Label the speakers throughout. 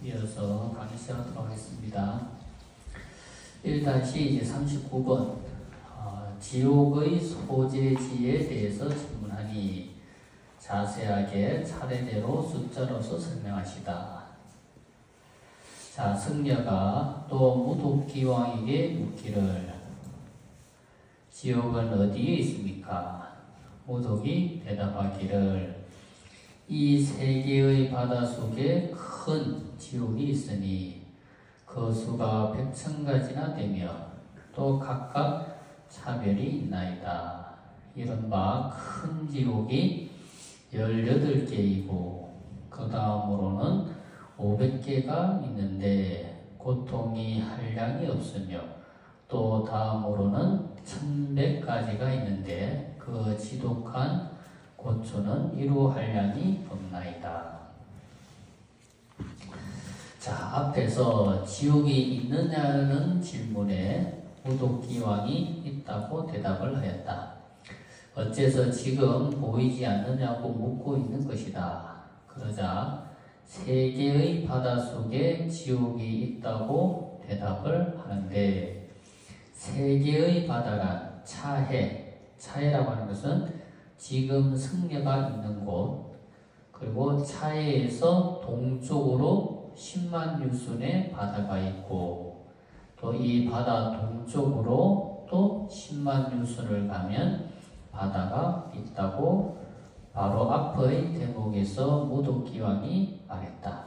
Speaker 1: 이어서 강의 시작하도록 하겠습니다. 1-39번 지옥의 소재지에 대해서 질문하니 자세하게 차례대로 숫자로서 설명하시다. 자, 승려가 또 무독기왕에게 묻기를 지옥은 어디에 있습니까? 무독이 대답하기를 이 세계의 바다 속에 큰 지옥이 있으니 그 수가 100,000가지나 되며 또 각각 차별이 있나이다. 이른바 큰 지옥이 18개이고 그 다음으로는 500개가 있는데 고통이 한량이 없으며 또 다음으로는 1100가지가 있는데 그 지독한 고초는 이루 한량이 없나이다. 자, 앞에서 지옥이 있느냐는 질문에 무독기왕이 있다고 대답을 하였다. 어째서 지금 보이지 않느냐고 묻고 있는 것이다. 그러자 세계의 바다 속에 지옥이 있다고 대답을 하는데 세계의 바다란 차해라고 하는 것은 지금 승려가 있는 곳, 그리고 차해에서 동쪽으로 10만 유순의 바다가 있고 또 이 바다 동쪽으로 또 10만 유순을 가면 바다가 있다고 바로 앞의 대목에서 무독기왕이 말했다.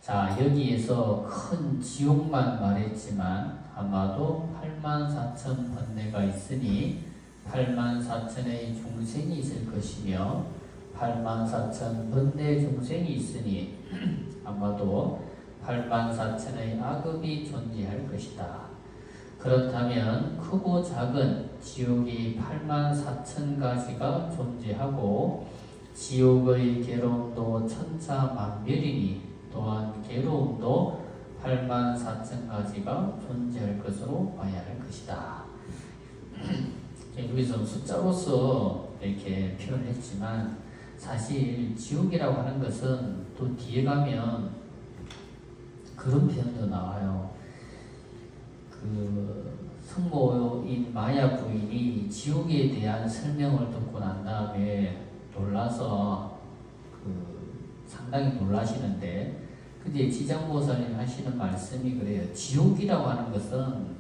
Speaker 1: 자, 여기에서 큰 지옥만 말했지만 아마도 84,000번뇌가 있으니 84,000의 중생이 있을 것이며 84,000번뇌 중생이 있으니 아마도 84,000의 악업이 존재할 것이다. 그렇다면 크고 작은 지옥이 84,000가지가 존재하고 지옥의 괴로움도 천차만별이니 또한 괴로움도 84,000가지가 존재할 것으로 봐야 할 것이다. 여기서 숫자로서 이렇게 표현했지만 사실 지옥이라고 하는 것은 또 뒤에 가면 그런 표현도 나와요. 그 성모인 마야 부인이 지옥에 대한 설명을 듣고 난 다음에 놀라서 상당히 놀라시는데 근데 지장보살님 하시는 말씀이 그래요. 지옥이라고 하는 것은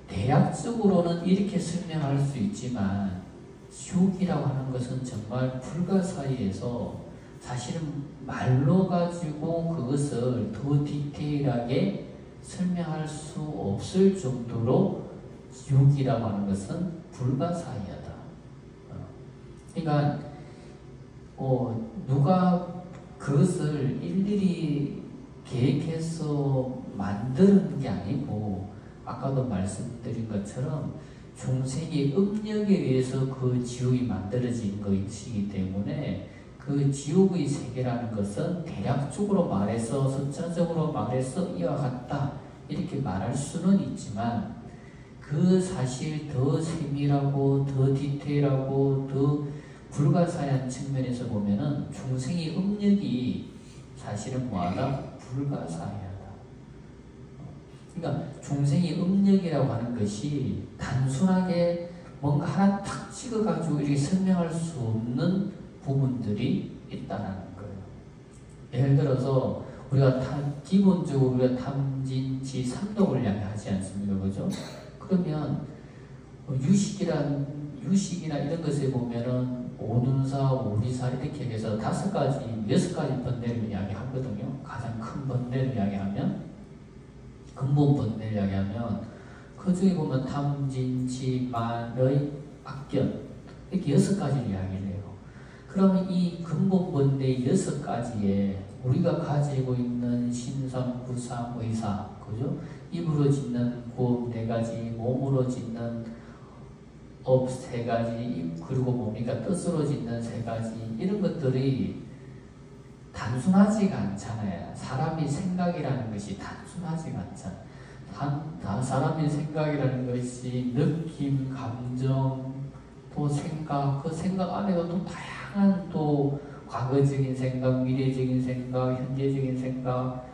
Speaker 1: 대략적으로는 이렇게 설명할 수 있지만 지옥이라고 하는 것은 정말 불가사의해서 사실은 말로 가지고 그것을 더 디테일하게 설명할 수 없을 정도로 지옥이라고 하는 것은 불가사의하다. 그러니까 누가 그것을 일일이 계획해서 만드는 게 아니고 아까도 말씀드린 것처럼 중생의 업력에 의해서 그 지옥이 만들어진 것이기 때문에 그 지옥의 세계라는 것은 대략적으로 말해서 숫자적으로 말해서 이와 같다 이렇게 말할 수는 있지만 그 사실 더 세밀하고 더 디테일하고 더 불가사의한 측면에서 보면은 중생의 업력이 사실은 뭐하다? 불가사의하다. 그러니까 중생의 업력이라고 하는 것이 단순하게 뭔가 하나 탁 찍어가지고 이렇게 설명할 수 없는 부분들이 있다는 거예요. 예를 들어서 우리가 기본적으로 우리가 탐진치 삼독을 이야기하지 않습니까? 그죠? 그러면 유식이나 이런 것에 보면은 오눈사, 오리사 이렇게 해서 5가지, 6가지 번뇌를 이야기하거든요. 가장 큰 번뇌를 이야기하면 근본 번뇌를 이야기하면 그 중에 보면 탐진치, 만의, 악견 이렇게 6가지를 이야기를 해요. 그러면 이 근본 번뇌 6가지에 우리가 가지고 있는 신성, 구상, 의사, 그죠? 입으로 짓는 구업 4가지, 몸으로 짓는 업 3가지, 그리고 뭡니까? 뜻으로 짓는 3가지, 이런 것들이 단순하지가 않잖아요. 사람이 생각이라는 것이 단순하지가 않잖아요. 사람의 생각이라는 것이 느낌, 감정, 또 생각, 그 생각 안에도 또 다양한 또 과거적인 생각, 미래적인 생각, 현재적인 생각,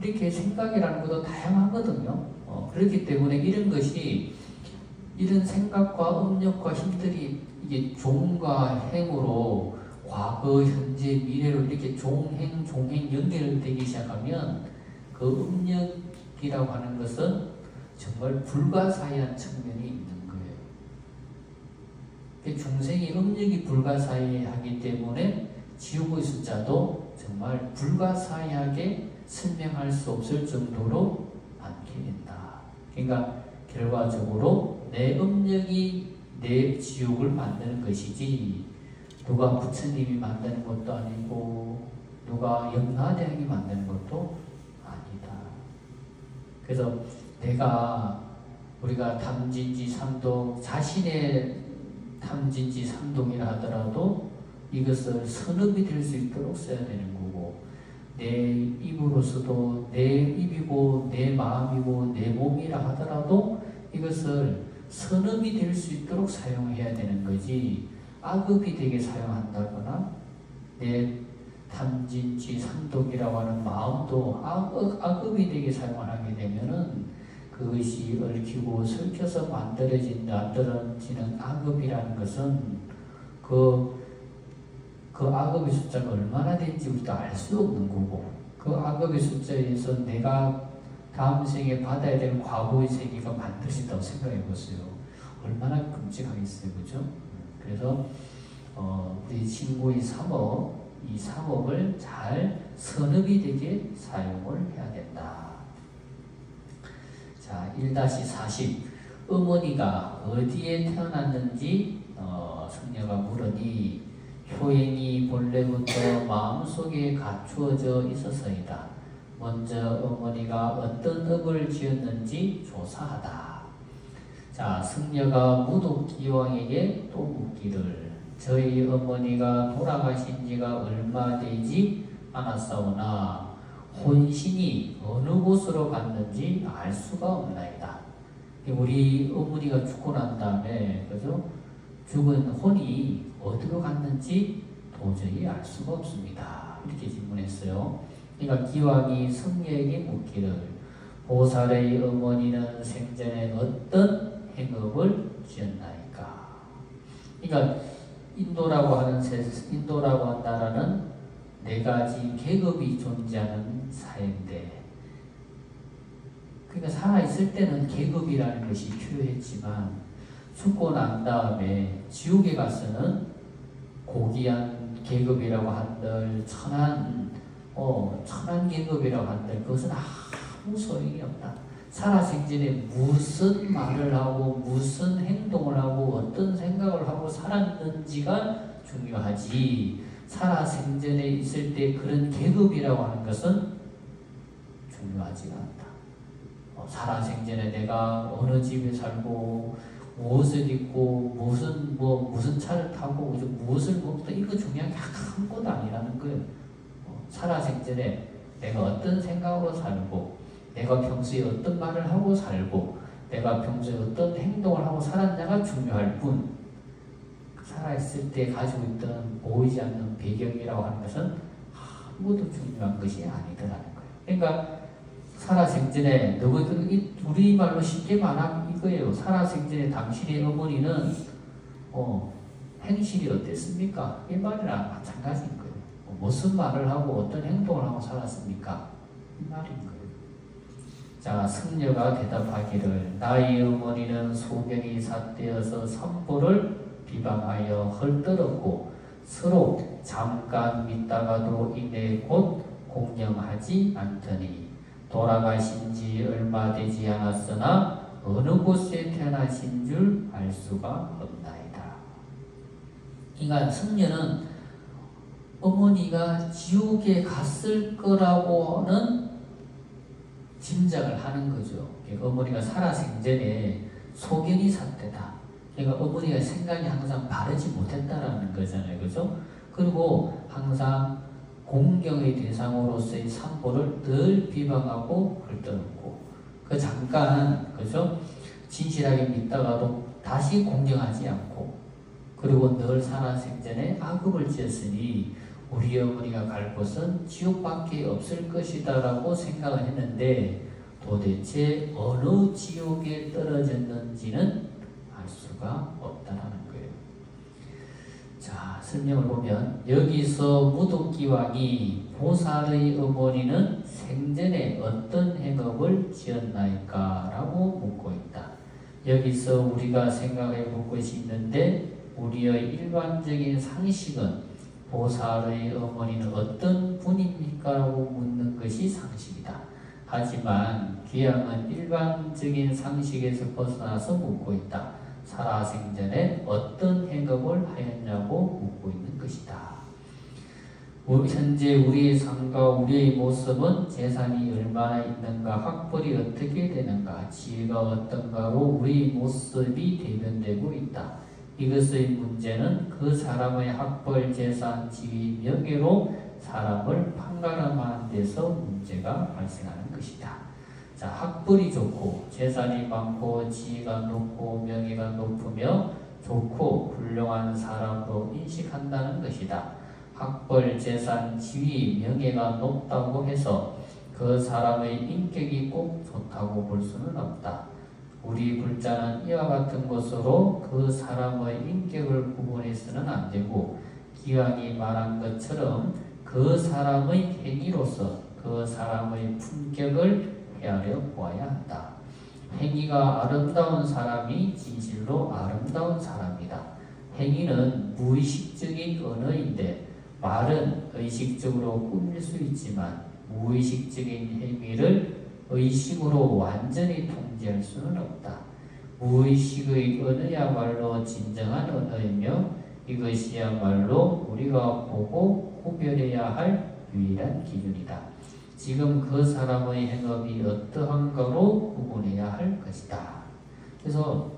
Speaker 1: 이렇게 생각이라는 것도 다양하거든요. 그렇기 때문에 이런 것이, 이런 생각과 업력과 힘들이 이게 종과 행으로 과거, 현재, 미래로 이렇게 종행 연결되기 시작하면 그 업력이라고 하는 것은 정말 불가사의한 측면이 있는 거예요. 중생이 업력이 불가사의하기 때문에 지옥의 숫자도 정말 불가사의하게 설명할 수 없을 정도로 많게 된다. 그러니까 결과적으로 내 업력이 내 지옥을 만드는 것이지 누가 부처님이 만드는 것도 아니고 누가 염라대왕이 만드는 것도 아니다. 그래서 우리가 탐진지 삼독, 자신의 탐진지 삼독이라 하더라도 이것을 선업이 될 수 있도록 써야 되는 거고, 내 입으로서도 내 입이고 내 마음이고 내 몸이라 하더라도 이것을 선업이 될 수 있도록 사용해야 되는 거지, 악업이 되게 사용한다거나 내 탐진지 삼독이라고 하는 마음도 악업이 되게 사용을 하게 되면은 그것이 얽히고 설켜서 만들어지는 악업이라는 것은 그 악업의 숫자가 얼마나 된지 우리도 알 수 없는 거고, 그 악업의 숫자에 의해서 내가 다음 생에 받아야 되는 과거의 세계가 만들어진다고 생각해 보세요. 얼마나 끔찍하겠어요, 그죠? 그래서 우리 친구의 이 삼업을 잘 선업이 되게 사용을 해야 된다. 자, 1-40 어머니가 어디에 태어났는지 성녀가 물으니 효행이 본래부터 마음속에 갖추어져 있어서이다. 먼저 어머니가 어떤 업을 지었는지 조사하다. 자, 승려가 무독기왕에게 또 묻기를 저희 어머니가 돌아가신 지가 얼마 되지 않았사오나 혼신이 어느 곳으로 갔는지 알 수가 없나이다. 우리 어머니가 죽고 난 다음에, 그죠? 죽은 혼이 어디로 갔는지 도저히 알 수가 없습니다. 이렇게 질문했어요. 그러니까 기왕이 승려에게 묻기를 보살의 어머니는 생전에 어떤 행업을 지었나이까. 그러니까 인도라고 한 나라는 4가지 계급이 존재하는 사회인데, 그러니까 살아있을 때는 계급이라는 것이 필요했지만 죽고 난 다음에 지옥에 가서는 고귀한 계급이라고 한들 천한 계급이라고 한들 그것은 아무 소용이 없다. 살아생전에 무슨 말을 하고 무슨 행동을 하고 어떤 생각을 하고 살았는지가 중요하지, 살아생전에 있을 때 그런 계급이라고 하는 것은 중요하지가 않다. 살아생전에 내가 어느 집에 살고 무엇을 입고 무슨 차를 타고 무엇을 먹다, 이거 중요한 게 아무것도 아니라는 거예요. 살아생전에 내가 어떤 생각으로 살고 내가 평소에 어떤 말을 하고 살고 내가 평소에 어떤 행동을 하고 살았냐가 중요할 뿐, 살아있을 때 가지고 있던 보이지 않는 배경이라고 하는 것은 아무것도 중요한 것이 아니더라는 거예요. 그러니까 살아생전에 우리말로 쉽게 말하면 이거예요. 살아생전에 당신의 어머니는 행실이 어땠습니까? 이 말이랑 마찬가지인 거예요. 무슨 말을 하고 어떤 행동을 하고 살았습니까? 이 말인 거예요. 자, 승려가 대답하기를 나의 어머니는 소견이 삿되어서 선보를 비방하여 헐뜯었고 서로 잠깐 믿다가도 이내 곧 공경하지 않더니 돌아가신 지 얼마 되지 않았으나 어느 곳에 태어나신 줄 알 수가 없나이다. 그러니까 승려는 어머니가 지옥에 갔을 거라고는 짐작을 하는 거죠. 그러니까 어머니가 살아생전에 소견이 삿되다. 그러니까 어머니가 생각이 항상 바르지 못했다라는 거잖아요. 그죠? 그리고 항상 공경의 대상으로서의 삼보를 늘 비방하고 헐뜯었고, 그 잠깐, 그죠? 진실하게 믿다가도 다시 공경하지 않고, 그리고 늘 살아생전에 악업을 지었으니 우리 우리 어머니가 갈 곳은 지옥밖에 없을 것이다 라고 생각을 했는데 도대체 어느 지옥에 떨어졌는지는 알 수가 없다라는 거예요. 자, 설명을 보면 여기서 무독기왕이 보살의 어머니는 생전에 어떤 행업을 지었나이까? 라고 묻고 있다. 여기서 우리가 생각해 볼 것이 있는데 우리의 일반적인 상식은 보살의 어머니는 어떤 분입니까? 라고 묻는 것이 상식이다. 하지만 귀양은 일반적인 상식에서 벗어나서 묻고 있다. 살아생전에 어떤 행업을 하였냐고 묻고 있는 것이다. 현재 우리의 삶과 우리의 모습은 재산이 얼마나 있는가, 학벌이 어떻게 되는가, 지혜가 어떤가로 우리의 모습이 대변되고 있다. 이것의 문제는 그 사람의 학벌, 재산, 지위, 명예로 사람을 판가름하는 데서 문제가 발생하는 것이다. 자, 학벌이 좋고 재산이 많고 지위가 높고 명예가 높으며 좋고 훌륭한 사람으로 인식한다는 것이다. 학벌, 재산, 지위, 명예가 높다고 해서 그 사람의 인격이 꼭 좋다고 볼 수는 없다. 우리 불자는 이와 같은 것으로 그 사람의 인격을 구분해서는 안 되고 기왕이 말한 것처럼 그 사람의 행위로서 그 사람의 품격을 헤아려 보아야 한다. 행위가 아름다운 사람이 진실로 아름다운 사람이다. 행위는 무의식적인 언어인데 말은 의식적으로 꾸밀 수 있지만 무의식적인 행위를 의식으로 완전히 통제할 수는 없다. 무의식의 언어야말로 진정한 언어이며 이것이야말로 우리가 보고 구별해야 할 유일한 기준이다. 지금 그 사람의 행업이 어떠한가로 구분해야 할 것이다. 그래서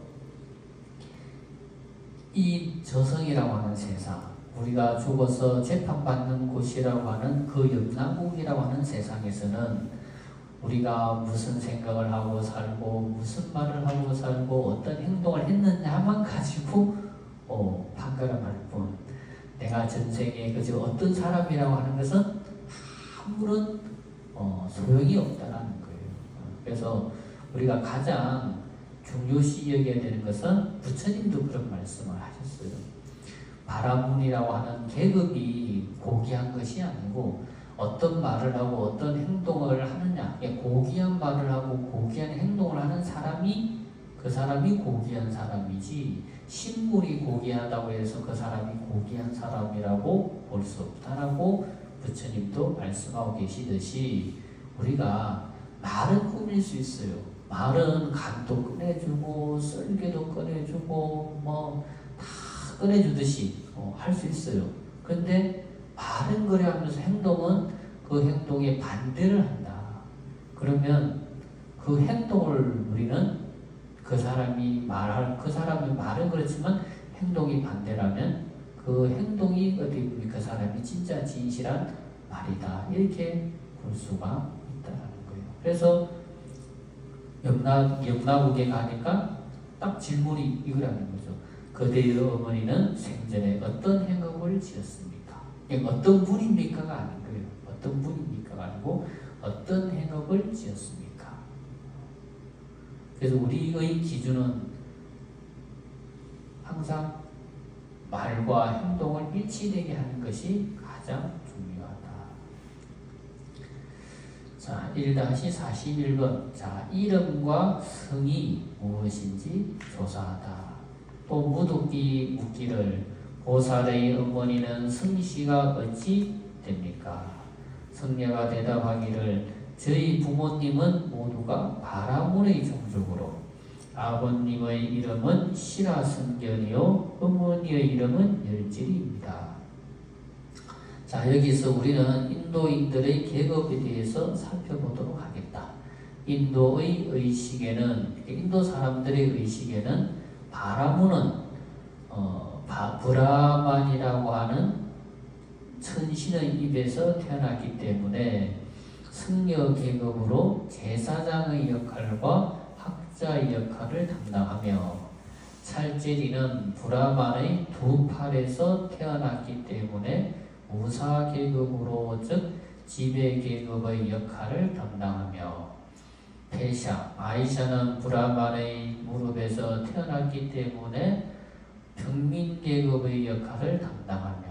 Speaker 1: 이 저승이라고 하는 세상, 우리가 죽어서 재판받는 곳이라고 하는 그 영락국이라고 하는 세상에서는 우리가 무슨 생각을 하고 살고 무슨 말을 하고 살고 어떤 행동을 했느냐만 가지고 판가름할 뿐, 내가 전생에 그저 어떤 사람이라고 하는 것은 아무런 소용이 없다는 거예요. 그래서 우리가 가장 중요시 여겨야 되는 것은 부처님도 그런 말씀을 하셨어요. 바라문이라고 하는 계급이 고귀한 것이 아니고 어떤 말을 하고 어떤 행동을 하느냐, 고귀한 말을 하고 고귀한 행동을 하는 사람이 그 사람이 고귀한 사람이지 신물이 고귀하다고 해서 그 사람이 고귀한 사람이라고 볼 수 없다라고 부처님도 말씀하고 계시듯이 우리가 말은 꾸밀 수 있어요. 말은 간도 꺼내주고 썰개도 꺼내주고 뭐 다 꺼내주듯이 할 수 있어요. 그런데 말은 그래 하면서 행동은 그 행동에 반대를 한다. 그러면 그 행동을 우리는 그 사람이 말은 그렇지만 행동이 반대라면 그 행동이 어디 보면 그 사람이 진짜 진실한 말이다. 이렇게 볼 수가 있다는 거예요. 그래서 영락국에 가니까 딱 질문이 이거라는 거죠. 그대의 어머니는 생전에 어떤 행업을 지었습니까? 어떤 분입니까가 아닌 거예요. 어떤 분입니까가 아니고 어떤 행업을 지었습니까? 그래서 우리의 기준은 항상 말과 행동을 일치되게 하는 것이 가장 중요하다. 자, 1-41번. 자, 이름과 성이 무엇인지 조사하다. 또 무득기 묻기를 보살의 어머니는 성씨가 어찌 됩니까? 성녀가 대답하기를 저희 부모님은 모두가 바라문의 종족으로 아버님의 이름은 시라승견이요 어머니의 이름은 열질입니다. 자, 여기서 우리는 인도인들의 계급에 대해서 살펴보도록 하겠다. 인도의 의식에는, 인도 사람들의 의식에는 바라문은 브라만이라고 하는 천신의 입에서 태어났기 때문에 승려 계급으로 제사장의 역할과 학자의 역할을 담당하며 찰제리는 브라만의 두 팔에서 태어났기 때문에 무사계급으로 즉 지배계급의 역할을 담당하며 폐샤, 아이샤는 브라만의 무릎에서 태어났기 때문에 평민계급의 역할을 담당하며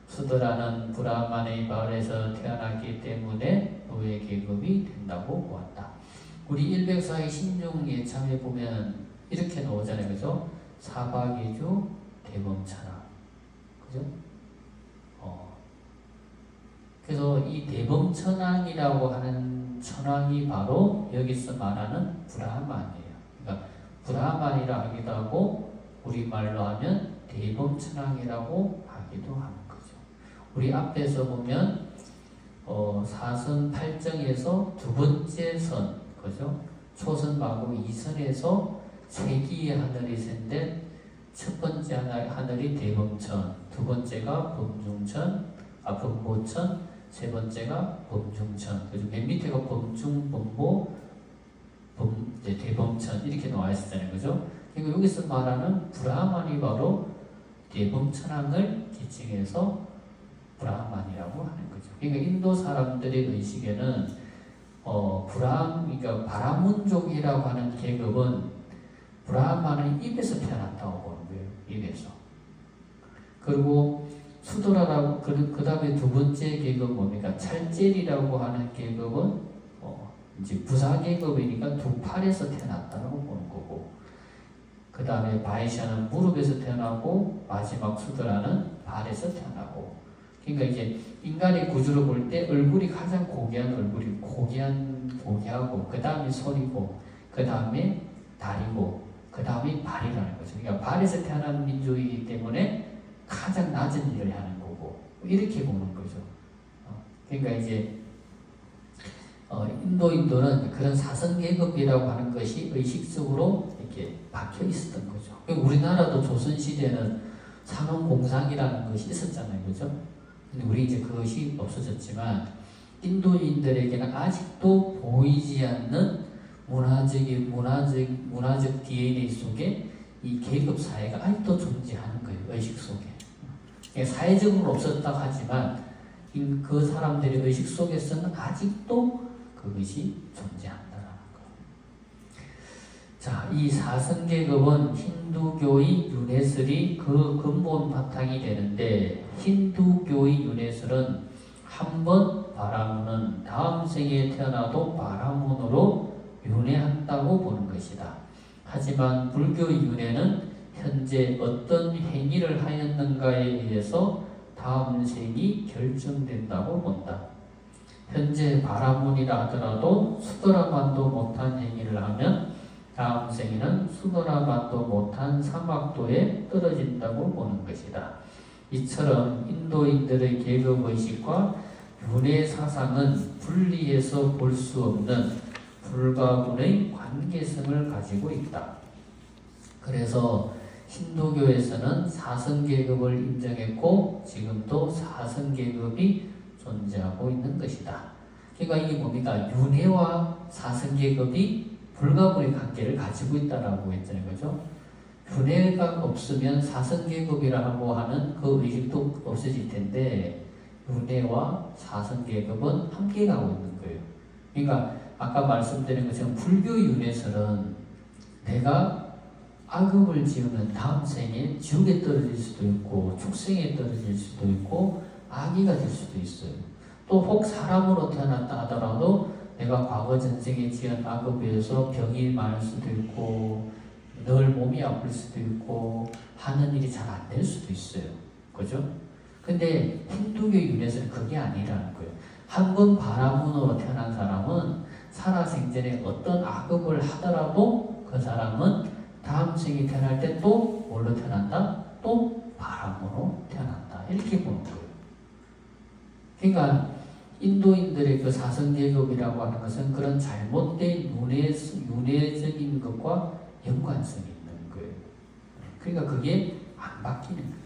Speaker 1: 수드라는 브라만의 발에서 태어났기 때문에 노예계급이 된다고 보았다. 우리 104의 신중 예참에 보면 이렇게 나오잖아요. 그죠? 사박예주 대범천왕. 그죠? 그래서 이 대범천왕이라고 하는 천왕이 바로 여기서 말하는 브라만이에요. 그러니까 브라만이라 하기도 하고 우리말로 하면 대범천왕이라고 하기도 하는 거죠. 우리 앞에서 보면 사선 8정에서 두 번째 선, 그죠? 초선 말고 2선에서 세기의 하늘이 샌데 첫 번째 하늘이 대범천, 두 번째가 범보천, 세 번째가 범중천. 그죠? 맨 밑에가 범중, 범보, 대범천 이렇게 나와 있었잖아요. 그죠? 그러니까 여기서 말하는 브라만이 바로 대범천왕을 지칭해서 브라만이라고 하는 거죠. 그러니까 인도 사람들의 의식에는 그러니까 바라문족이라고 하는 계급은 브라만의 입에서 태어났다고 보는 거예요. 입에서. 그리고 수도라라고 그 다음에 두 번째 계급 뭡니까? 찰젤이라고 하는 계급은 이제 부사 계급이니까 두 팔에서 태어났다고 보는 거고, 그 다음에 바이샤는 무릎에서 태어나고 마지막 수도라는 발에서 태어나고. 그러니까 이제 인간의 구조를 볼 때 얼굴이 가장 고귀한 얼굴이 고귀하고 그 다음에 손이고 그 다음에 다리고 그 다음에 발이라는 거죠. 그러니까 발에서 태어난 민족이기 때문에 가장 낮은 일을 하는 거고 이렇게 보는 거죠. 그러니까 이제 인도인들은 그런 사선계급이라고 하는 것이 의식적으로 이렇게 박혀 있었던 거죠. 우리나라도 조선시대에는 상원공상이라는 것이 있었잖아요. 그죠? 근데 우리 이제 그것이 없어졌지만 인도인들에게는 아직도 보이지 않는 문화적 DNA 속에 이 계급 사회가 아직도 존재하는 거예요. 의식 속에. 사회적으로 없었다고 하지만 그 사람들의 의식 속에서는 아직도 그것이 존재한다는 거예요. 자, 이 사선계급은 힌두교의 유네슬이 그 근본 바탕이 되는데 힌두교의 유네슬은 한 번 바라문은 다음 생에 태어나도 바라문으로 윤회한다고 보는 것이다. 하지만 불교의 윤회는 현재 어떤 행위를 하였는가에 의해서 다음 생이 결정된다고 본다. 현재 바라문이라 하더라도 수도라만도 못한 행위를 하면 다음 생에는 수도라만도 못한 사막도에 떨어진다고 보는 것이다. 이처럼 인도인들의 계급의식과 윤회 사상은 분리해서 볼 수 없는 불가분의 관계성을 가지고 있다. 그래서 힌두교에서는 사선계급을 인정했고 지금도 사선계급이 존재하고 있는 것이다. 그러니까 이게 뭡니까? 윤회와 사선계급이 불가분의 관계를 가지고 있다라고 했잖아요. 그죠? 윤회가 없으면 사선계급이라고 하는 그 의식도 없어질 텐데 윤회와 사선계급은 함께 가고 있는 거예요. 그러니까 아까 말씀드린 것처럼 불교 윤회설은 내가 악업을 지으면 다음 생에 지옥에 떨어질 수도 있고 축생에 떨어질 수도 있고 아기가 될 수도 있어요. 또 혹 사람으로 태어났다 하더라도 내가 과거 전생에 지은 악업에 의해서 병이 많을 수도 있고 늘 몸이 아플 수도 있고 하는 일이 잘 안 될 수도 있어요. 그죠? 근데 힌두교 윤회설은 그게 아니라는 거예요. 한 번 바라문으로 태어난 사람은 살아생전에 어떤 악업을 하더라도 그 사람은 다음 생에 태어날 때 또 뭘로 태어난다? 또 바람으로 태어난다. 이렇게 보는 거예요. 그러니까 인도인들의 그 사선계급이라고 하는 것은 그런 잘못된 윤회적인 것과 연관성이 있는 거예요. 그러니까 그게 안 바뀌는 거예요.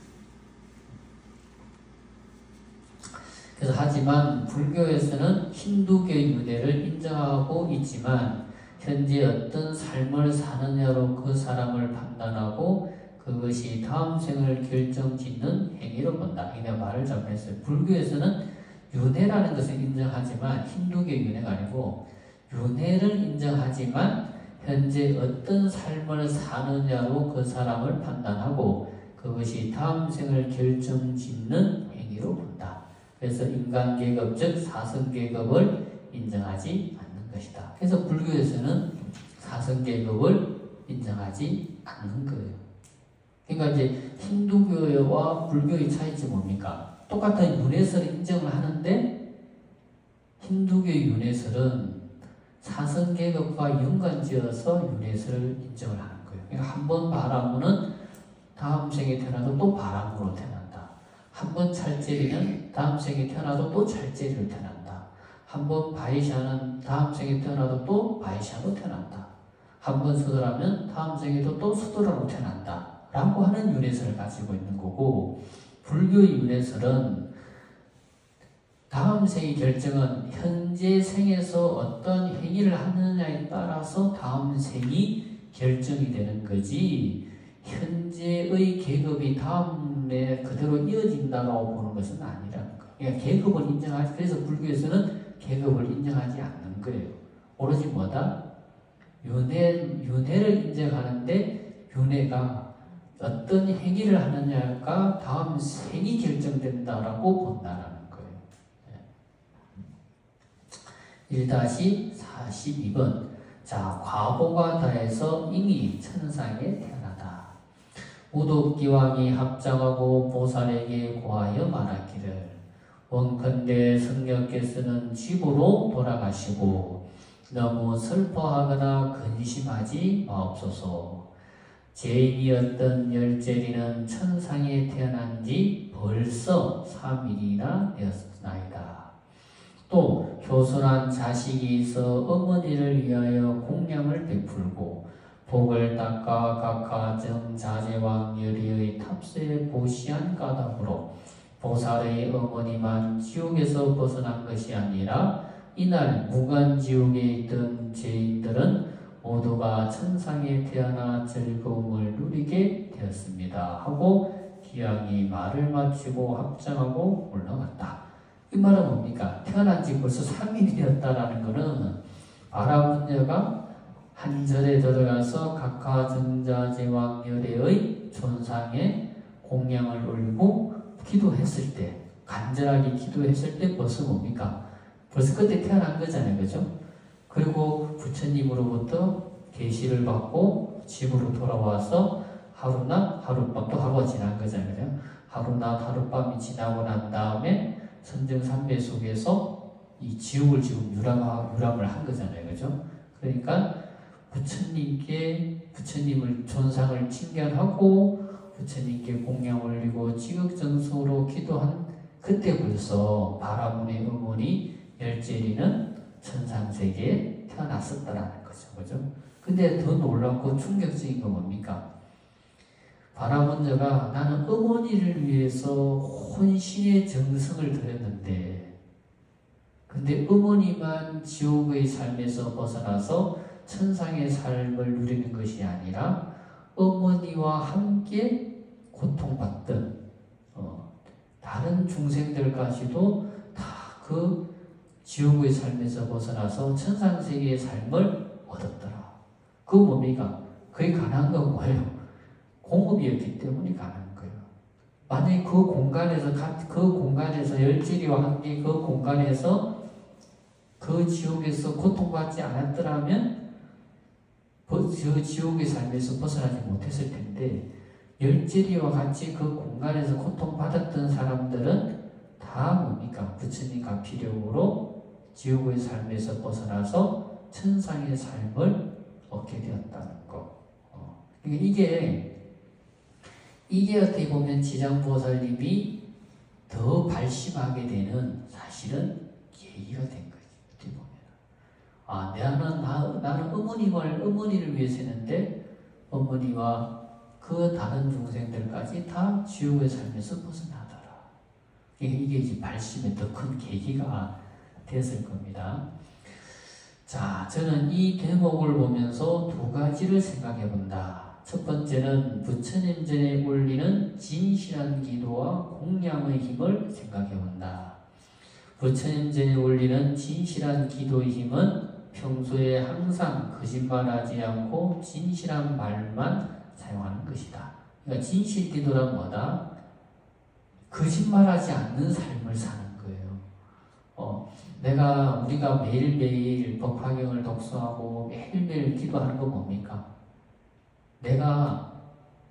Speaker 1: 그래서 하지만 불교에서는 힌두교의 윤회를 인정하고 있지만 현재 어떤 삶을 사느냐로 그 사람을 판단하고 그것이 다음 생을 결정짓는 행위로 본다. 이 내가 말을 잘못했어요. 불교에서는 윤회라는 것을 인정하지만 힌두교의 윤회가 아니고 윤회를 인정하지만 현재 어떤 삶을 사느냐로 그 사람을 판단하고 그것이 다음 생을 결정짓는 행위로 본다. 그래서 인간계급 즉 사성계급을 인정하지 않는 것이다. 그래서 불교에서는 사성계급을 인정하지 않는 거예요. 그러니까 이제 힌두교와 불교의 차이점이 뭡니까? 똑같은 윤회설을 인정을 하는데 힌두교의 윤회설은 사성계급과 연관지어서 윤회설을 인정을 하는 거예요. 그러니까 한 번 바라보는 다음 생에 태어나도 또 바람으로 태어난다. 한 번 찰제리는 다음 생에 태어나도 또 찰제리로 태어난다. 한 번 바이샤는 다음 생에 태어나도 또 바이샤로 태어난다. 한 번 수도라면 다음 생에도 또 수도라로 태어난다. 라고 하는 윤회설을 가지고 있는 거고 불교의 윤회설은 다음 생의 결정은 현재 생에서 어떤 행위를 하느냐에 따라서 다음 생이 결정이 되는 거지 현재의 계급이 다음에 그대로 이어진다고 보는 것은 아니라는 거예요. 그러니까 계급을 인정하지 그래서 불교에서는 계급을 인정하지 않는 거예요. 오로지 뭐다? 윤회를 인정하는데 윤회가 어떤 행위를 하느냐가 다음 생이 결정된다라고 본다라는 거예요. 1-42번 자, 과보가 다해서 이미 천상에 태어나다. 우독기왕이 합장하고 보살에게 고하여 말하기를 원컨대 성녀께서는 집으로 돌아가시고 너무 슬퍼하거나 근심하지 마옵소서. 죄인이었던 열제리는 천상에 태어난 지 벌써 3일이나 되었나이다. 또 교순한 자식이 있어 어머니를 위하여 공양을 베풀고 복을 닦아 각하 정자제왕열의의 탑세에 보시한 까닭으로 보살의 어머니만 지옥에서 벗어난 것이 아니라 이날 무간지옥에 있던 죄인들은 모두가 천상에 태어나 즐거움을 누리게 되었습니다. 하고 기왕이 말을 마치고 합장하고 올라갔다. 이 말은 뭡니까? 태어난 지 벌써 3일이 되었다라는 것은 바라문녀가 한 절에 들어가서 각하 정자제왕열애의 존상에 공양을 올리고 기도했을 때 간절하게 기도했을 때 벌써 뭡니까? 벌써 그때 태어난 거잖아요. 그죠? 그리고 부처님으로부터 계시를 받고 집으로 돌아와서 하루낮 하룻밤 또 하루가 지난 거잖아요. 하루낮 하룻밤이 지나고 난 다음에 선정삼매 속에서 이 지옥을 지금 유람을 한 거잖아요. 그죠? 그러니까 부처님을 존상을 칭견하고 부처님께 공양 올리고 지극정성으로 기도한 그때 벌써 바라문의 어머니 열제리는 천상세계에 태어났었다라는 거죠. 그죠? 근데 더 놀랍고 충격적인 건 뭡니까? 바라문녀가 나는 어머니를 위해서 혼신의 정성을 들였는데 근데 어머니만 지옥의 삶에서 벗어나서 천상의 삶을 누리는 것이 아니라 어머니와 함께 고통받던 다른 중생들까지도 다 그 지옥의 삶에서 벗어나서 천상세계의 삶을 얻었더라. 그거 뭡니까? 그게 가능한 건 뭐예요? 공업이었기 때문에 가능한 거예요. 만약에 그 공간에서 열지리와 함께 그 공간에서 그 지옥에서 고통받지 않았더라면 그 지옥의 삶에서 벗어나지 못했을 텐데 열지리와 같이 그 공간에서 고통받았던 사람들은 다 뭡니까? 부처님 가피력으로 지옥의 삶에서 벗어나서 천상의 삶을 얻게 되었다는 거. 그러니까 이게 어떻게 보면 지장보살님이 더 발심하게 되는 사실은 계기가 된 거죠. 어떻게 보면. 나는 어머니를 위해서 했는데 어머니와 그 다른 중생들까지 다 지옥의 삶에서 벗어나더라. 이게 이제 발심의 더 큰 계기가 됐을 겁니다. 자, 저는 이 대목을 보면서 두 가지를 생각해 본다. 첫 번째는 부처님 전에 올리는 진실한 기도와 공양의 힘을 생각해 본다. 부처님 전에 올리는 진실한 기도의 힘은 평소에 항상 거짓말하지 않고 진실한 말만 사용하는 것이다. 그러니까 진실 기도란 뭐다? 거짓말하지 않는 삶을 사는 거예요. 우리가 매일매일 법화경을 독서하고 매일매일 기도하는 거 뭡니까? 내가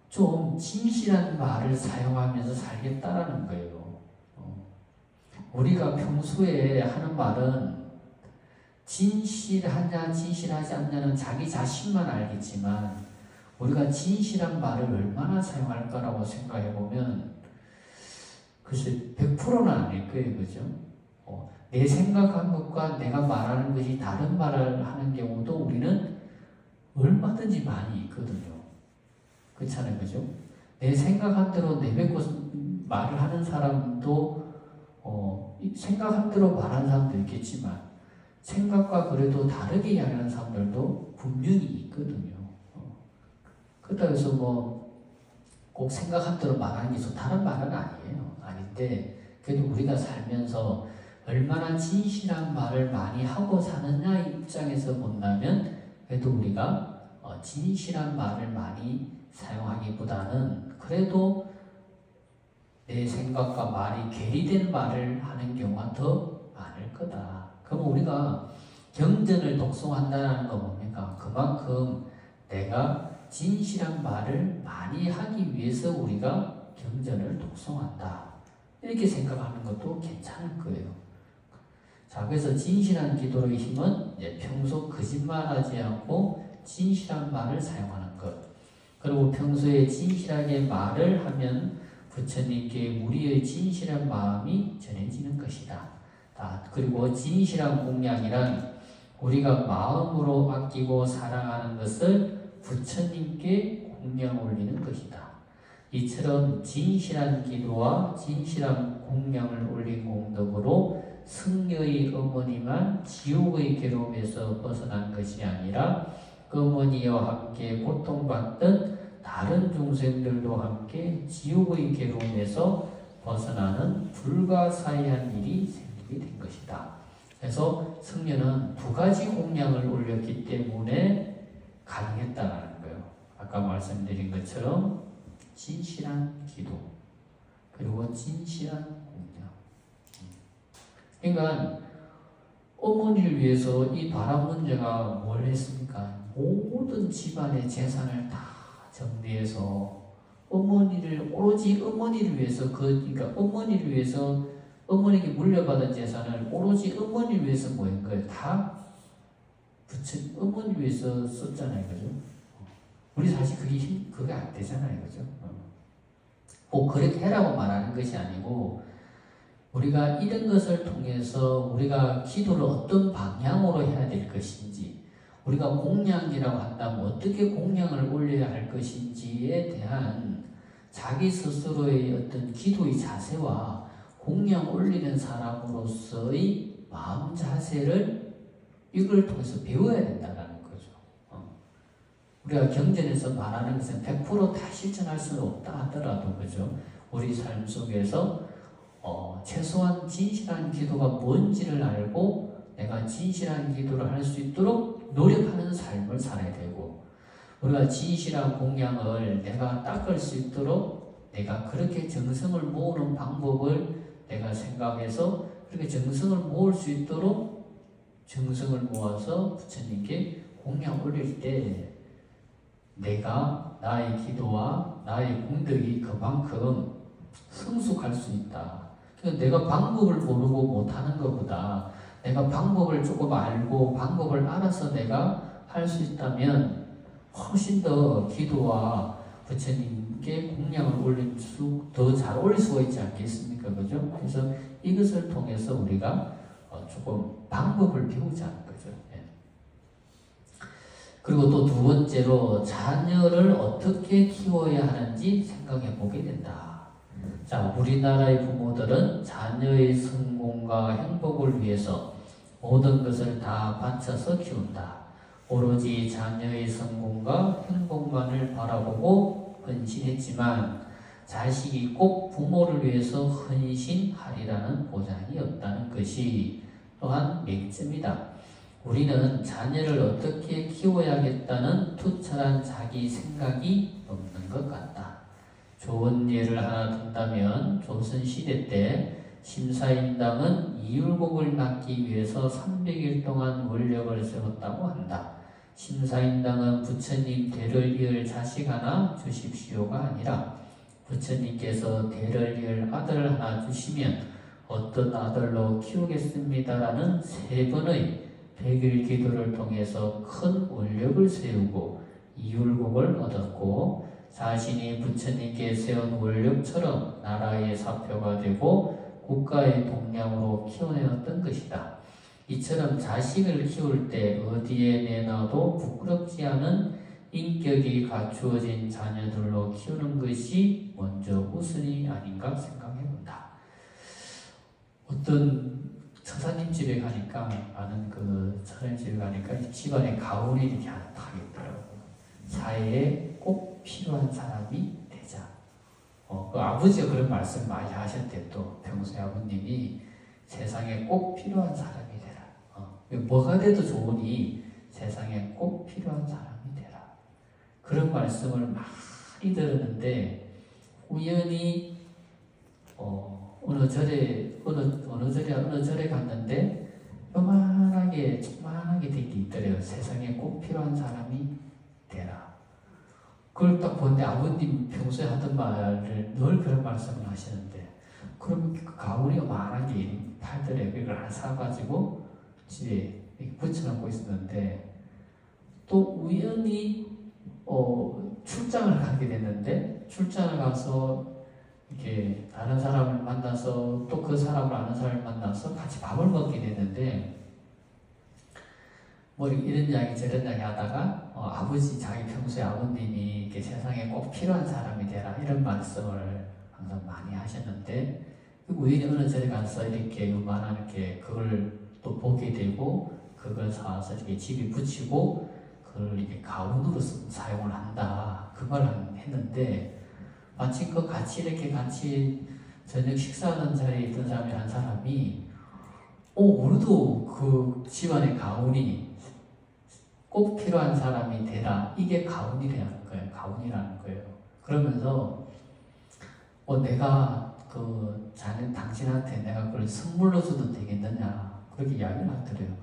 Speaker 1: 좀 진실한 말을 사용하면서 살겠다라는 거예요. 우리가 평소에 하는 말은 진실하냐 진실하지 않냐는 자기 자신만 알겠지만 우리가 진실한 말을 얼마나 사용할까라고 생각해 보면 글쎄 100%는 아닐 거예요. 그죠? 내 생각한 것과 내가 말하는 것이 다른 말을 하는 경우도 우리는 얼마든지 많이 있거든요. 그렇잖아요. 그죠? 내 생각한 대로 내뱉고 말을 하는 사람도 생각한 대로 말하는 사람도 있겠지만 생각과 그래도 다르게 이야기하는 사람들도 분명히 있거든요. 그렇다고 해서 꼭 생각한 대로 말하는 게 다른 말은 아니에요. 아닌데 그래도 우리가 살면서 얼마나 진실한 말을 많이 하고 사느냐 입장에서 본다면 그래도 우리가 진실한 말을 많이 사용하기보다는 그래도 내 생각과 말이 괴리된 말을 하는 경우가 더 많을 거다. 그럼 우리가 경전을 독송한다는 거 뭡니까? 그만큼 내가 진실한 말을 많이 하기 위해서 우리가 경전을 독송한다. 이렇게 생각하는 것도 괜찮을 거예요. 자, 그래서 진실한 기도의 힘은 평소 거짓말하지 않고 진실한 말을 사용하는 것. 그리고 평소에 진실하게 말을 하면 부처님께 우리의 진실한 마음이 전해지는 것이다. 그리고 진실한 공양이란 우리가 마음으로 아끼고 사랑하는 것을 부처님께 공양 올리는 것이다. 이처럼 진실한 기도와 진실한 공양을 올린 공덕으로 승려의 어머니만 지옥의 괴로움에서 벗어난 것이 아니라 어머니와 함께 고통받던 다른 중생들도 함께 지옥의 괴로움에서 벗어나는 불가사의한 일이 생기게 된 것이다. 그래서 승려는 두 가지 공양을 올렸기 때문에 가능했다는 거예요. 아까 말씀드린 것처럼 진실한 기도 그리고 진실한 공양. 그러니까 어머니를 위해서 이 바람문제가 뭘 했습니까? 모든 집안의 재산을 다 정리해서 오로지 어머니를 위해서 그러니까 어머니를 위해서 어머니에게 물려받은 재산을 오로지 어머니를 위해서 모인 거예요. 다 어머니를 위해서 썼잖아요. 그죠? 우리 사실 그게 안 되잖아요. 그죠? 꼭 그렇게 해라고 말하는 것이 아니고 우리가 이런 것을 통해서 우리가 기도를 어떤 방향으로 해야 될 것인지 우리가 공양이라고 한다면 어떻게 공양을 올려야 할 것인지에 대한 자기 스스로의 어떤 기도의 자세와 공양 올리는 사람으로서의 마음 자세를 이걸 통해서 배워야 된다는 거죠. 우리가 경전에서 말하는 것은 100% 다 실천할 수는 없다 하더라도 그죠? 우리 삶 속에서 최소한 진실한 기도가 뭔지를 알고 내가 진실한 기도를 할 수 있도록 노력하는 삶을 살아야 되고 우리가 진실한 공양을 내가 닦을 수 있도록 내가 그렇게 정성을 모으는 방법을 내가 생각해서 그렇게 정성을 모을 수 있도록 정성을 모아서 부처님께 공양 올릴 때 내가 나의 기도와 나의 공덕이 그만큼 성숙할 수 있다. 그러니까 내가 방법을 모르고 못하는 것보다 내가 방법을 조금 알고 방법을 알아서 내가 할 수 있다면 훨씬 더 기도와 부처님께 공양을 올릴 수 더 잘 올릴 수가 있지 않겠습니까? 그죠? 그래서 이것을 통해서 우리가 조금 방법을 배우자는 거죠. 예. 그리고 또 두 번째로 자녀를 어떻게 키워야 하는지 생각해 보게 된다. 자, 우리나라의 부모들은 자녀의 성공과 행복을 위해서 모든 것을 다 바쳐서 키운다. 오로지 자녀의 성공과 행복만을 바라보고 헌신했지만 자식이 꼭 부모를 위해서 헌신하리라는 보장이 없다는 것이 또한 맹점이다. 우리는 자녀를 어떻게 키워야겠다는 투철한 자기 생각이 없는 것 같다. 좋은 예를 하나 든다면 조선시대 때 심사임당은 이율곡을 낳기 위해서 300일 동안 원력을 세웠다고 한다. 심사임당은 부처님 대를 이을 자식 하나 주십시오가 아니라 부처님께서 대를 이을 아들 하나 주시면 어떤 아들로 키우겠습니다라는 3번의 100일 기도를 통해서 큰 원력을 세우고 이율곡을 얻었고 자신이 부처님께 세운 원력처럼 나라의 사표가 되고 국가의 동량으로 키워내었던 것이다. 이처럼 자식을 키울 때 어디에 내놔도 부끄럽지 않은 인격이 갖추어진 자녀들로 키우는 것이 먼저 우선이 아닌가 생각해본다. 어떤 처사님 집에 가니까, 아는 그 처사님 집에 가니까 집안에 가훈이 이렇게 하나 딱 있더라고요. 사회에 꼭 필요한 사람이 되자. 그 아버지가 그런 말씀 많이 하셨대. 또 평소에 아버님이 세상에 꼭 필요한 사람이 되라. 뭐가 돼도 좋으니 세상에 꼭 필요한 사람이 되라. 그런 말씀을 많이 들었는데 우연히 어느 절에 갔는데 조그만하게 된 게 있더래요. 세상에 꼭 필요한 사람이 되라. 그걸 딱 보는데 아버님 평소에 하던 말을 늘 그런 말씀을 하시는데, 그럼 가훈이 요만한 게 팔더래요. 그걸 하나 사가지고 집에 붙여놓고 있었는데, 또 우연히 출장을 가게 됐는데, 출장을 가서 이렇게 다른 사람을 만나서 또 그 사람을 아는 사람을 만나서 같이 밥을 먹게 됐는데, 뭐 이런 이야기 저런 이야기 하다가 아버지, 자기 평소에 아버님이 이렇게 세상에 꼭 필요한 사람이 되라 이런 말씀을 항상 많이 하셨는데, 우연히 어느 절에 가서 이렇게 요만한 이렇게 그걸 또 보게 되고 그걸 사와서 이렇게 집에 붙이고 그걸 이렇게 가훈으로 사용을 한다, 그 말을 했는데, 마침 그 같이 저녁 식사하는 자리에 있던 사람이 한 사람이 우리도 그 집안의 가훈이 꼭 필요한 사람이 되라, 이게 가훈이라는 거예요. 가훈이라는 거예요. 그러면서 내가 당신한테 내가 그걸 선물로 줘도 되겠느냐, 그렇게 이야기를 하더래요.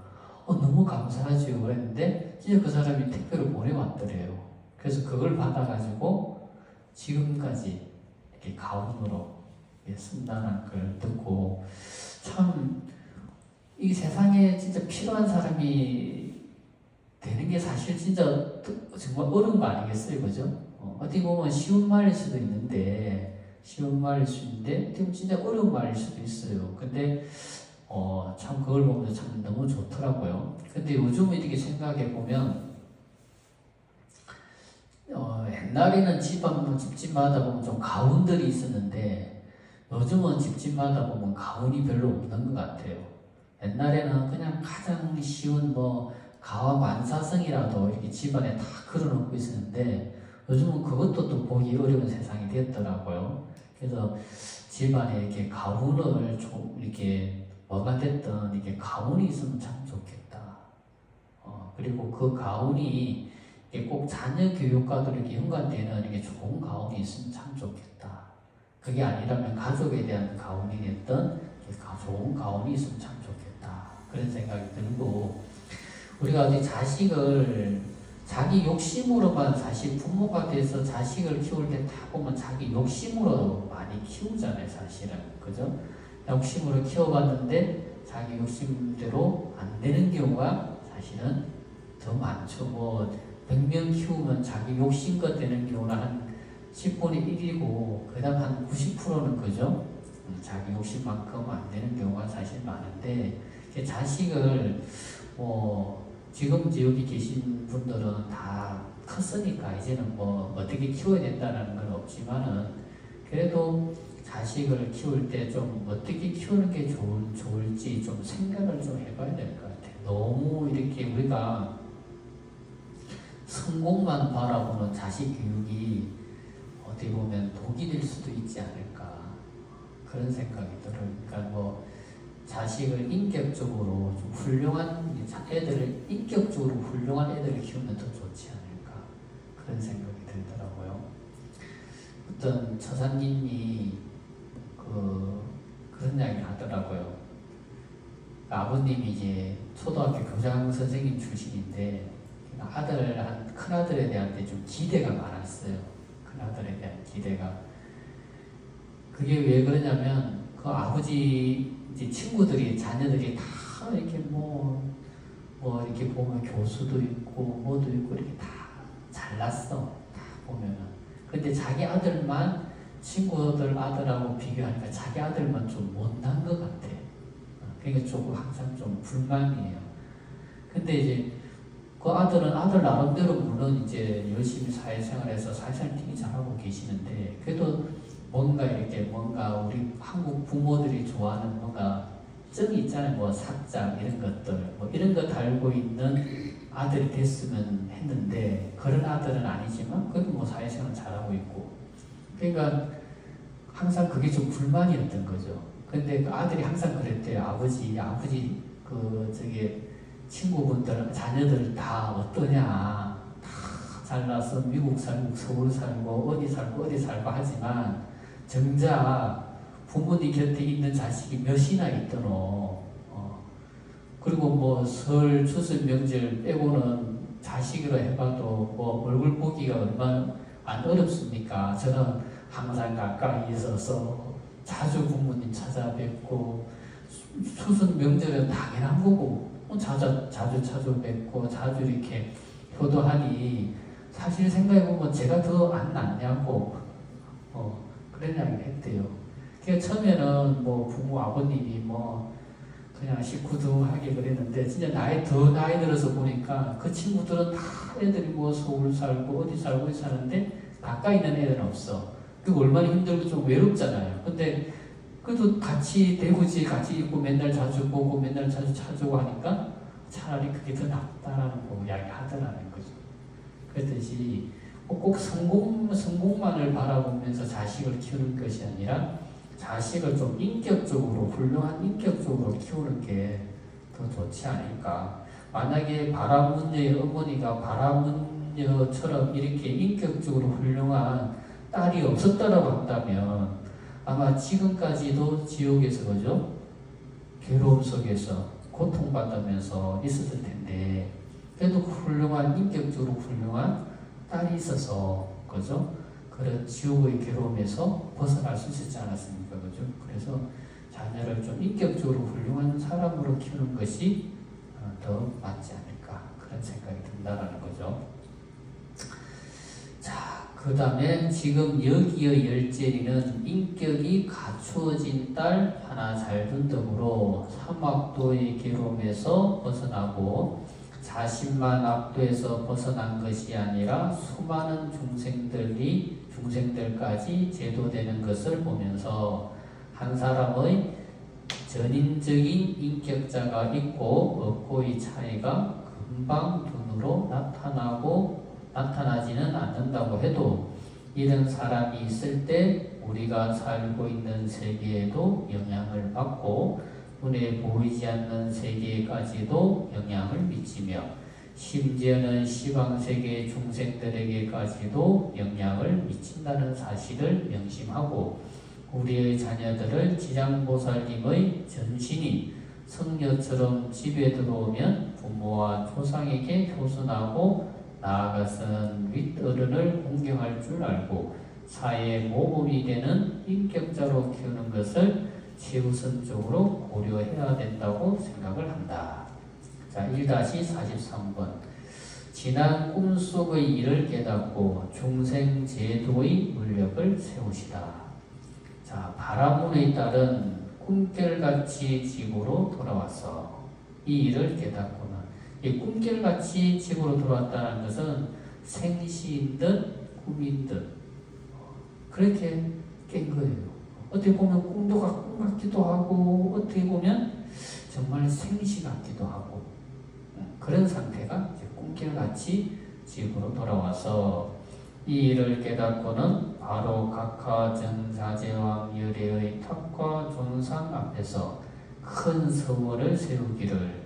Speaker 1: 너무 감사하지요 그랬는데 진짜 그 사람이 택배로 보내왔더래요. 그래서 그걸 받아가지고 지금까지 이렇게 가훈으로 쓴다는 걸 듣고, 참 이 세상에 진짜 필요한 사람이 되는 게 사실 진짜 정말 어려운 거 아니겠어요, 그죠? 어떻게 보면 쉬운 말일 수도 있는데, 어떻게 보면 진짜 어려운 말일 수도 있어요. 근데 참 그걸 보면서 참 너무 좋더라고요. 근데 요즘은 이렇게 생각해 보면, 옛날에는 집집마다 보면 좀 가훈들이 있었는데 요즘은 집집마다 보면 가훈이 별로 없는 것 같아요. 옛날에는 그냥 가장 쉬운 가와 만사성이라도 이렇게 집안에 다 걸어놓고 있었는데 요즘은 그것도 또 보기 어려운 세상이 됐더라고요. 그래서 집안에 이렇게 가훈을 이렇게 뭐가 됐든 이렇게 가훈이 있으면 참 좋겠다. 그리고 그 가훈이 꼭 자녀 교육과도 이렇게 연관되는 이게 좋은 가훈이 있으면 참 좋겠다. 그게 아니라면 가족에 대한 가훈이 됐던 좋은 가훈이 있으면 참 좋겠다. 그런 생각이 들고, 우리가 어디 자식을 자기 욕심으로만, 사실 부모가 돼서 자식을 키울 때 다 보면 자기 욕심으로 많이 키우잖아요, 사실은. 그죠? 욕심으로 키워봤는데 자기 욕심대로 안 되는 경우가 사실은 더 많죠. 100명 키우면 자기 욕심껏 되는 경우는 한 10분의 1이고, 그 다음 한 90%는 그죠? 자기 욕심만큼 안 되는 경우가 사실 많은데, 자식을 지금 여기 계신 분들은 다 컸으니까 이제는 어떻게 키워야 된다는 건 없지만은, 그래도 자식을 키울 때 좀 어떻게 키우는 게 좋을지 좀 생각을 좀 해봐야 될 것 같아요. 너무 이렇게 우리가 성공만 바라보는 자식 교육이 어떻게 보면 독이 될 수도 있지 않을까 그런 생각이 들어요. 그러니까 뭐 자식을 인격적으로 좀 훌륭한 애들을 인격적으로 훌륭한 애들을 키우면 더 좋지 않을까 그런 생각이 들더라고요. 어떤 처사님이 그런 이야기를 하더라고요. 아버님이 이제 초등학교 교장 선생님 출신인데 큰 아들에 대한 좀 기대가 많았어요. 큰 아들에 대한 기대가. 그게 왜 그러냐면 그 아버지 이제 친구들이 자녀들이 다 이렇게 뭐 이렇게 보면 교수도 있고 뭐도 있고 이렇게 다 잘났어. 다 보면은. 근데 자기 아들만 친구들 아들하고 비교하니까 자기 아들만 좀 못난 것 같아. 그러니까 조금 항상 좀 불만이에요. 근데 이제 그 아들은 아들 나름대로 물론 이제 열심히 사회생활해서 사회생활 되게 잘하고 계시는데 그래도 뭔가 우리 한국 부모들이 좋아하는 뭔가 정이 있잖아요. 뭐 사장 이런 것들 뭐 이런 거 달고 있는 아들이 됐으면 했는데 그런 아들은 아니지만 그래도 뭐 사회생활 잘하고 있고 그러니까 항상 그게 좀 불만이었던 거죠. 근데 그 아들이 항상 그랬대요. 아버지 친구분들 자녀들 다 어떠냐 다 잘나서 미국 살고 서울 살고 어디 살고 하지만 정작 부모님 곁에 있는 자식이 몇이나 있더노. 그리고 뭐 설 추석 명절 빼고는 자식으로 해봐도 뭐 얼굴 보기가 얼마나 안 어렵습니까? 저는 항상 가까이 있어서 자주 부모님 찾아뵙고 추석 명절은 당연한 거고 자주 찾아뵙고 자주 이렇게 효도하니 사실 생각해보면 제가 더 안 낫냐고 그런 이야기를 했대요. 그러니까 처음에는 뭐 부모 아버님이 뭐 그냥 시쿠둥하게 그랬는데 진짜 나이 들어서 보니까 그 친구들은 다 애들이 뭐 서울 살고 어디 사는데 가까이 있는 애들은 없어. 그 얼마나 힘들고 좀 외롭잖아요. 근데 그래도 같이 대구지 같이 있고 맨날 자주 보고 맨날 자주 찾아오고 하니까 차라리 그게 더 낫다라는 거 이야기 하더라는 거죠. 그랬듯이 꼭 성공만을 바라보면서 자식을 키우는 것이 아니라 자식을 좀 훌륭한 인격적으로 키우는 게 더 좋지 않을까. 만약에 바라문녀의 어머니가 바라문녀처럼 이렇게 인격적으로 훌륭한 딸이 없었다라고 한다면 아마 지금까지도 지옥에서 그죠? 괴로움 속에서 고통받으면서 있었을 텐데 그래도 인격적으로 훌륭한 딸이 있어서 그죠? 그런 지옥의 괴로움에서 벗어날 수 있었지 않았습니까? 그죠? 그래서 자녀를 좀 인격적으로 훌륭한 사람으로 키우는 것이 더 맞지 않을까 그런 생각이 든다라는 거죠. 자, 그 다음에 지금 여기의 열제리는 인격이 갖추어진 딸 하나 잘 둔 덕으로 삼악도의 괴로움에서 벗어나고 자신만 악도에서 벗어난 것이 아니라 수많은 중생들까지 제도되는 것을 보면서 한 사람의 전인적인 인격자가 있고 없고의 차이가 금방 눈으로 나타나지는 않는다고 해도 이런 사람이 있을 때 우리가 살고 있는 세계에도 영향을 받고 눈에 보이지 않는 세계까지도 영향을 미치며 심지어는 시방세계 중생들에게까지도 영향을 미친다는 사실을 명심하고 우리의 자녀들을 지장보살님의 전신이 성녀처럼 집에 들어오면 부모와 조상에게 효순하고 나아가서는 윗어른을 공경할 줄 알고 사회의 모범이 되는 인격자로 키우는 것을 최우선적으로 고려해야 된다고 생각을 한다. 자, 1-43번. 지난 꿈속의 일을 깨닫고 중생제도의 물력을 세우시다. 자, 바라문의 딸은 꿈결같이 지구로 돌아와서 이 일을 깨닫고는 이 꿈결같이 지구로 돌아왔다는 것은 생시인 듯 꿈인 듯 그렇게 깬 거예요. 어떻게 보면 꿈 같기도 하고 어떻게 보면 정말 생시 같기도 하고 그런 상태가 꿈결같이 집으로 돌아와서 이 일을 깨닫고는 바로 각하 전사제왕 열애의 탑과 존상 앞에서 큰 서원을 세우기를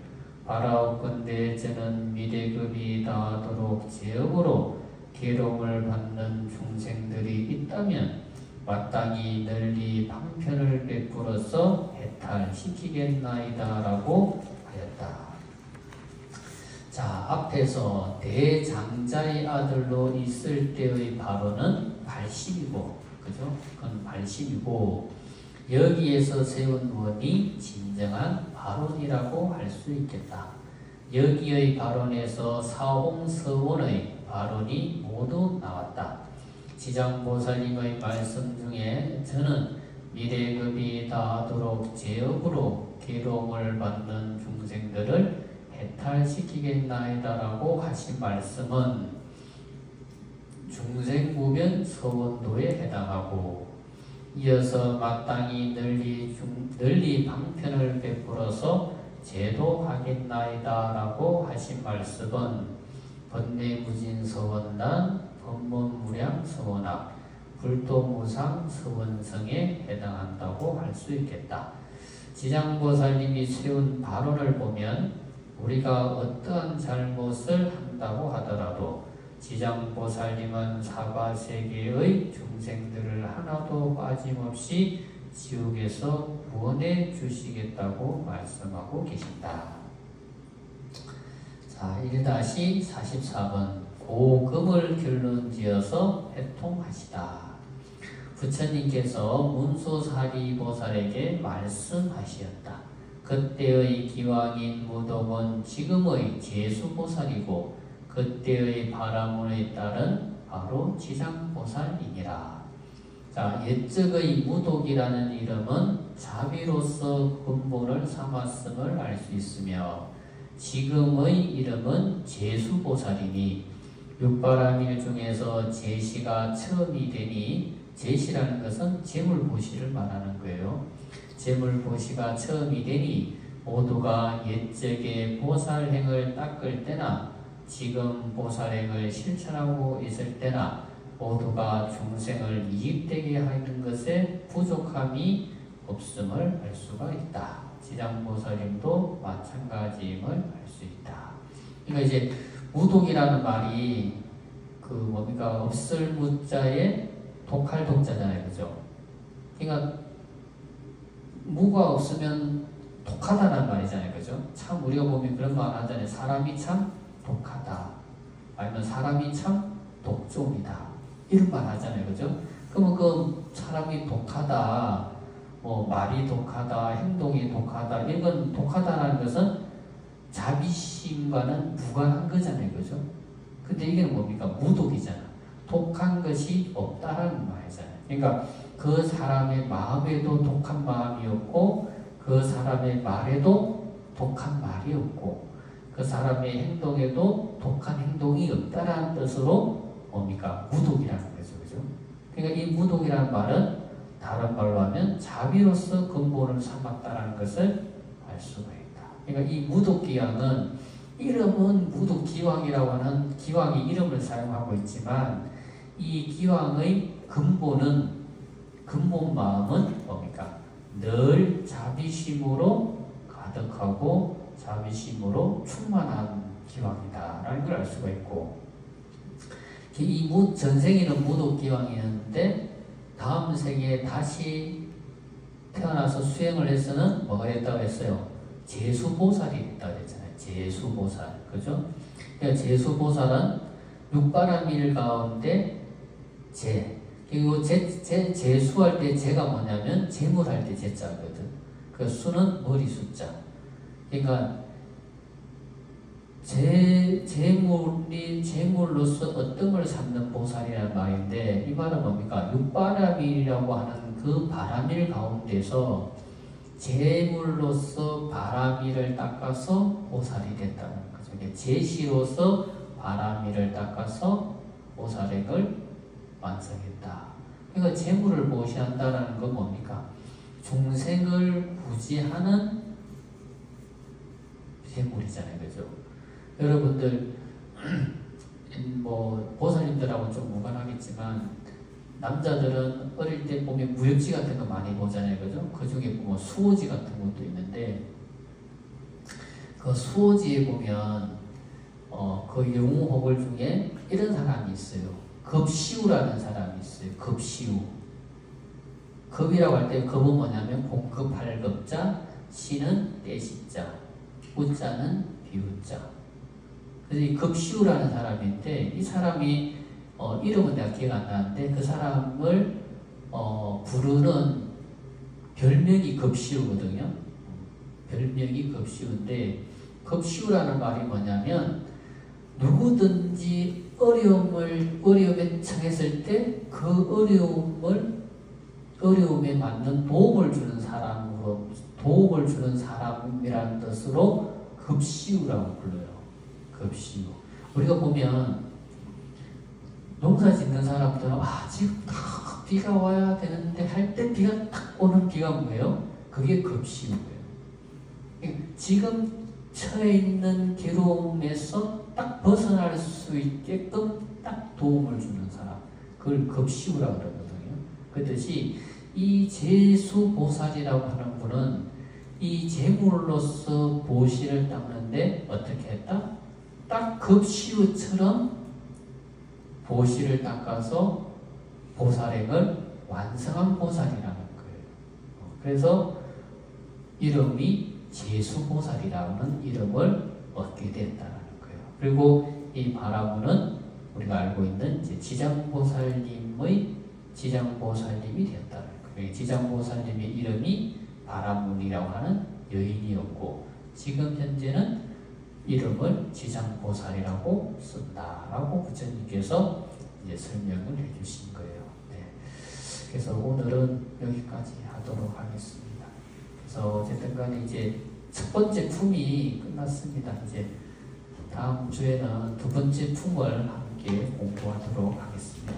Speaker 1: 바라옵건대 저는 미래급이 다하도록 제업으로 계롱을 받는 중생들이 있다면 마땅히 널리 방편을 베풀어서 해탈시키겠나이다 라고 하였다. 자, 앞에서 대장자의 아들로 있을 때의 발언은 발심이고, 그죠? 그건 발심이고, 여기에서 세운 원이 진정한 발언이라고 할 수 있겠다. 여기의 발언에서 사홍서원의 발언이 모두 나왔다. 지장보살님의 말씀 중에 저는 미래급이 다하도록 제업으로 계롱을 받는 중생들을 해탈시키겠나이다 라고 하신 말씀은 중생무변 서원도에 해당하고, 이어서 마땅히 널리 방편을 베풀어서 제도하겠나이다 라고 하신 말씀은 번뇌무진 서원단, 법문무량 서원학, 불도무상 서원성에 해당한다고 할 수 있겠다. 지장보살님이 세운 발언을 보면 우리가 어떠한 잘못을 한다고 하더라도 지장보살님은 사바세계의 중생들을 하나도 빠짐없이 지옥에서 구원해 주시겠다고 말씀하고 계신다. 자, 1-44번 고금을 결론지어서 회통하시다. 부처님께서 문수사리보살에게 말씀하시었다. 그때의 기왕인 무덕은 지금의 제수보살이고 그때의 바라문의 딸은 바로 지장보살이니라. 자, 옛적의 무독이라는 이름은 자비로서 근본을 삼았음을 알 수 있으며 지금의 이름은 제수보살이니 육바라밀 중에서 제시가 처음이 되니 제시라는 것은 재물보시를 말하는 거예요. 재물보시가 처음이 되니 모두가 옛적의 보살행을 닦을 때나 지금 보살행을 실천하고 있을 때나 모두가 중생을 이익되게 하는 것에 부족함이 없음을 알 수가 있다. 지장보살님도 마찬가지임을 알 수 있다. 그러니까 이제 무독이라는 말이 그 뭡니까 없을 무자에 독할 독자잖아요, 그죠? 그러니까 무가 없으면 독하다는 말이잖아요, 그죠? 참 우리가 보면 그런 말 하잖아요. 사람이 참 독하다. 아니면 사람이 참 독종이다. 이런 말 하잖아요, 그죠? 그러면 그 사람이 독하다, 뭐 말이 독하다, 행동이 독하다, 이런 건 독하다라는 것은 자비심과는 무관한 거잖아요, 그죠? 근데 이게 뭡니까? 무독이잖아. 독한 것이 없다라는 말이잖아요. 그러니까 그 사람의 마음에도 독한 마음이 없고 그 사람의 말에도 독한 말이 없고 그 사람의 행동에도 독한 행동이 없다라는 뜻으로 뭡니까? 무독이라는 거죠, 그죠? 그러니까 이 무독이라는 말은 다른 말로 하면 자비로서 근본을 삼았다라는 것을 알 수가 있다. 그러니까 이 무독기왕은 이름은 무독기왕이라고 하는 기왕이 이름을 사용하고 있지만 이 기왕의 근본 마음은 뭡니까? 늘 자비심으로 가득하고 자비심으로 충만한 기왕이다라는 걸 알 수가 있고, 이 전생에는 무독기왕이었는데 다음 생에 다시 태어나서 수행을 해서는 뭐가 됐다고 했어요? 제수보살이 됐다고 했잖아요. 제수보살, 그죠? 그러니까 제수보살은 육바라밀 가운데 그리고 제수할 때 제가 뭐냐면 재물할 때 제자거든. 그 수는 머리 숫자. 그러니까 재물로서 어떤 걸 삼는 보살이라는 말인데 이 말은 뭡니까? 육바라밀이라고 하는 그 바라밀 가운데서 재물로서 바라밀을 닦아서 보살이 됐다는 거죠. 제시로서 바라밀을 닦아서 보살행을 완성했다. 그러니까 재물을 보시한다는 건 뭡니까? 중생을 구제하는 재물이잖아요, 그죠? 여러분들 뭐 보살님들하고 좀 무관하겠지만 남자들은 어릴 때 보면 무협지 같은 거 많이 보잖아요, 그죠? 그 중에 보면 수호지 같은 것도 있는데 그 수호지에 보면 그 영웅호걸 중에 이런 사람이 있어요. 급시우라는 사람이 있어요. 급시우. 급이라고 할 때 급은 뭐냐면 공급할 급자, 시는 떼시자, 우자는 비우자. 그래서 이 급시우라는 사람인데 이 사람이 이름은 내가 기억 안 나는데 그 사람을 부르는 별명이 급시우거든요. 별명이 급시우인데 급시우라는 말이 뭐냐면 누구든지 어려움에 처했을 때 그 어려움에 맞는 도움을 주는 사람이라는 뜻으로 급시우라고 불러요. 급시우. 우리가 보면 농사 짓는 사람들은 지금 비가 와야 되는데 할 때 비가 딱 오는 비가 뭐예요? 그게 급시우예요. 지금 처해 있는 괴로움에서 딱 벗어날 수 있게끔 딱 도움을 주는 사람, 그걸 급시우라고 그러거든요. 그렇듯이 이 제수보살이라고 하는 분은 이 제물로서 보시를 닦는데 어떻게 했다? 딱 급시우처럼 보시를 닦아서 보살행을 완성한 보살이라는 거예요. 그래서 이름이 제수보살이라는 이름을 얻게 됐다는 거예요. 그리고 이 바라문은 우리가 알고 있는 지장보살님이 되었다는 거예요. 지장보살님의 이름이 바라문이라고 하는 여인이었고 지금 현재는 이름을 지장보살이라고 쓴다라고 부처님께서 이제 설명을 해주신 거예요. 네. 그래서 오늘은 여기까지 하도록 하겠습니다. 그래서 어쨌든 간에 이제 첫 번째 품이 끝났습니다. 이제 다음 주에는 두 번째 품을 함께 공부하도록 하겠습니다.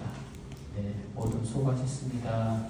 Speaker 1: 네, 모두 수고하셨습니다.